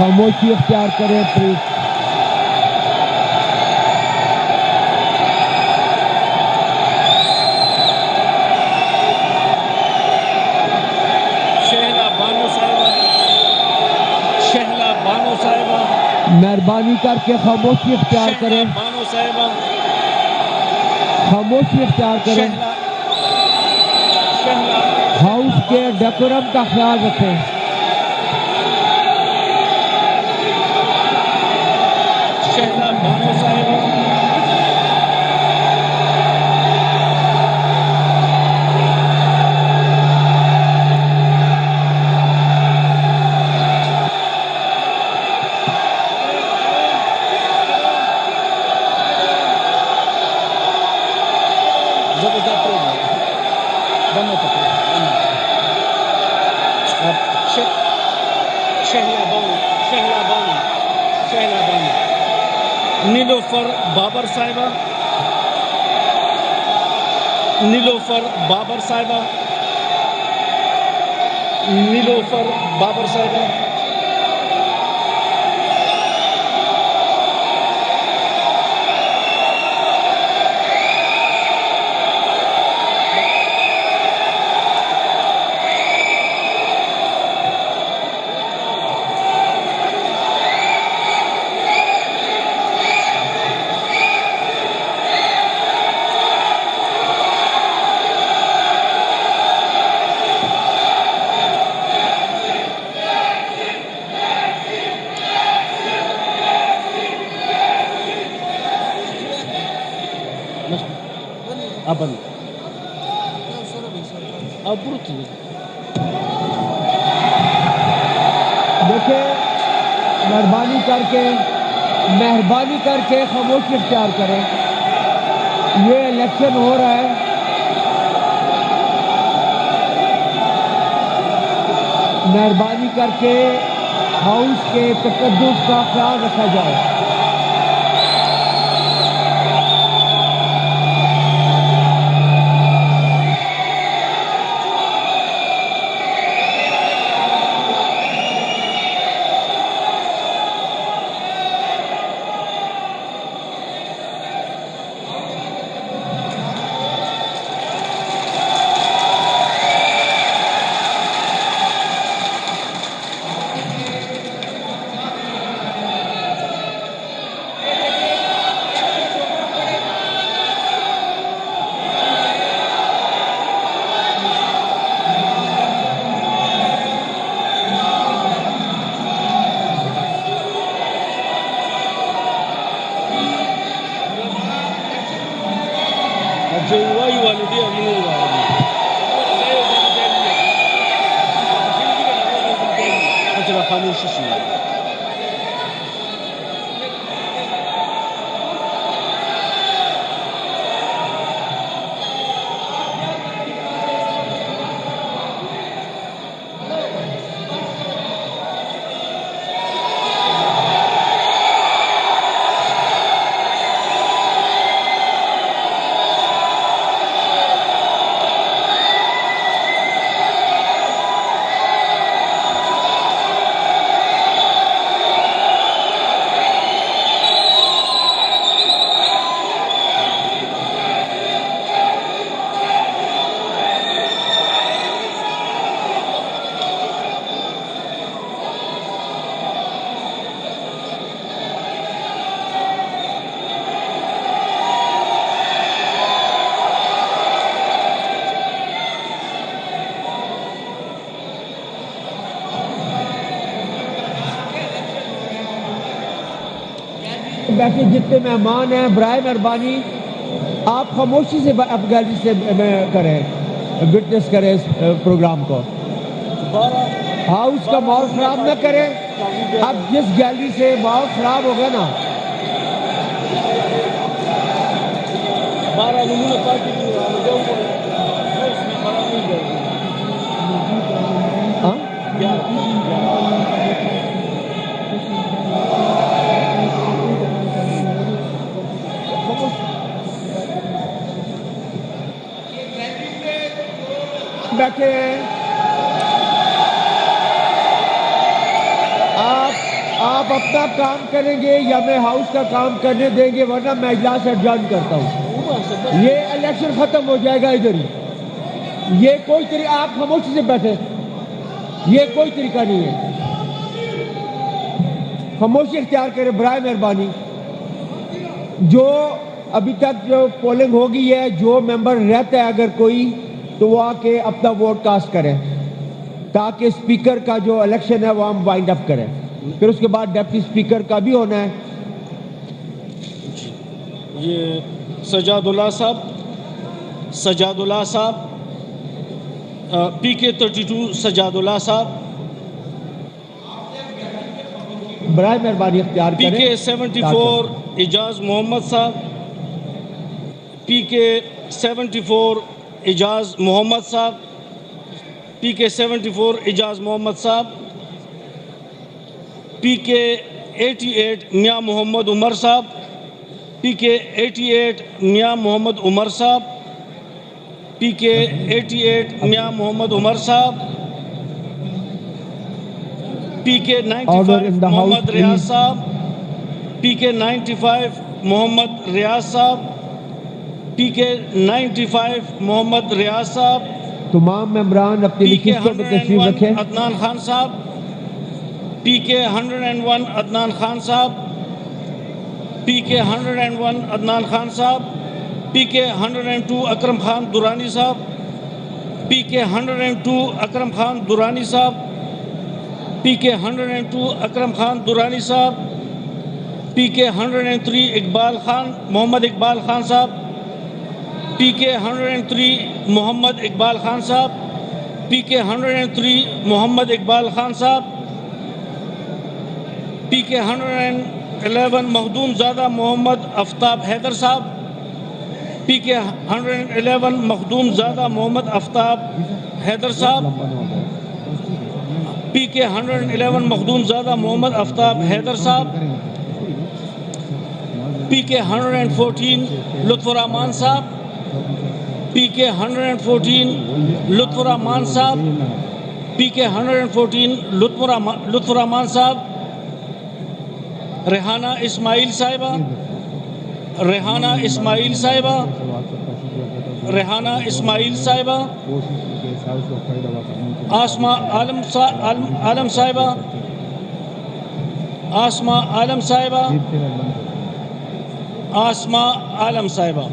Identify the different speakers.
Speaker 1: خاموشی اختیار کریں پلیز. مہربانی کر کے خاموشی اختیار کریں. خاموشی اختیار کریں. ہاؤس کے ڈیکورم کا خیال رکھیں.
Speaker 2: نیلوفر بابر صاحبہ. نیلوفر بابر صاحبہ. نیلوفر بابر صاحبہ.
Speaker 1: دیکھیں مہربانی کر کے خاموشی اختیار کریں. یہ الیکشن ہو رہا ہے. مہربانی کر کے ہاؤس کے تقدس کا خیال رکھا جائے. بیٹھے جتنے مہمان ہیں برائے مہربانی آپ خاموشی سے گیلری سے کریں وٹنس کریں اس پروگرام کو. ہاؤس کا ماحول خراب نہ کریں. اب جس گیلری سے ماحول خراب ہوگا نا بیٹھے آپ اپنا کام کریں گے یا میں ہاؤس کا کام کرنے دیں گے، ورنہ میں اجلاس ایڈجرن کرتا ہوں. یہ الیکشن ختم ہو جائے گا ادھر ہی. یہ کوئی طریقہ، آپ خاموشی سے بیٹھے، یہ کوئی طریقہ نہیں ہے. خاموشی اختیار کرے برائے مہربانی. جو ابھی تک جو پولنگ ہوگی ہے، جو ممبر رہتا ہے اگر کوئی، تو وہ آ کے اپنا ووٹ کاسٹ کرے تاکہ اسپیکر کا جو الیکشن ہے وہ ہم وائنڈ اپ کریں. پھر اس کے بعد ڈپٹی اسپیکر کا بھی ہونا ہے.
Speaker 2: یہ سجاد اللہ صاحب، سجاد اللہ صاحب، PK32 سجاد اللہ صاحب،
Speaker 1: برائے مہربانی اختیار کریں.
Speaker 2: PK74 اعجاز محمد صاحب، PK74 اعجاز محمد صاحب، PK74 اعجاز محمد صاحب، PK88 میاں محمد عمر صاحب، PK88 میاں محمد عمر صاحب، PK88 میاں محمد عمر صاحب، PK95 محمد ریاض صاحب، PK95 محمد ریاض صاحب، PK95 محمد ریاض صاحب،
Speaker 1: تمام ممبران اپنی نشستوں پہ تشریف رکھیں.
Speaker 2: PK101 عدنان خان صاحب، PK101 عدنان خان صاحب، PK101 عدنان خان صاحب، PK102 اکرم خان درانی صاحب، PK102 اکرم خان درانی صاحب، PK102 اکرم خان درانی صاحب، PK103 اقبال خان محمد اقبال خان صاحب، PK103 محمد اقبال خان صاحب، PK103 محمد اقبال خان صاحب، PK111 مخدوم زادہ محمد آفتاب حیدر صاحب، PK111 مخدوم زادہ محمد آفتاب حیدر صاحب، PK111 مخدوم زادہ محمد آفتاب حیدر صاحب، PK114 لطف الرحمان صاحب، PK114 لطف الرحمان صاحب، PK114 لطف الرحمان صاحب، ریحانہ اسماعیل صاحبہ، ریحانہ اسماعیل صاحبہ، ریحانہ اسماعیل صاحبہ، آسمہ عالم صاحبہ، آسمہ عالم صاحبہ، آسمہ عالم صاحبہ.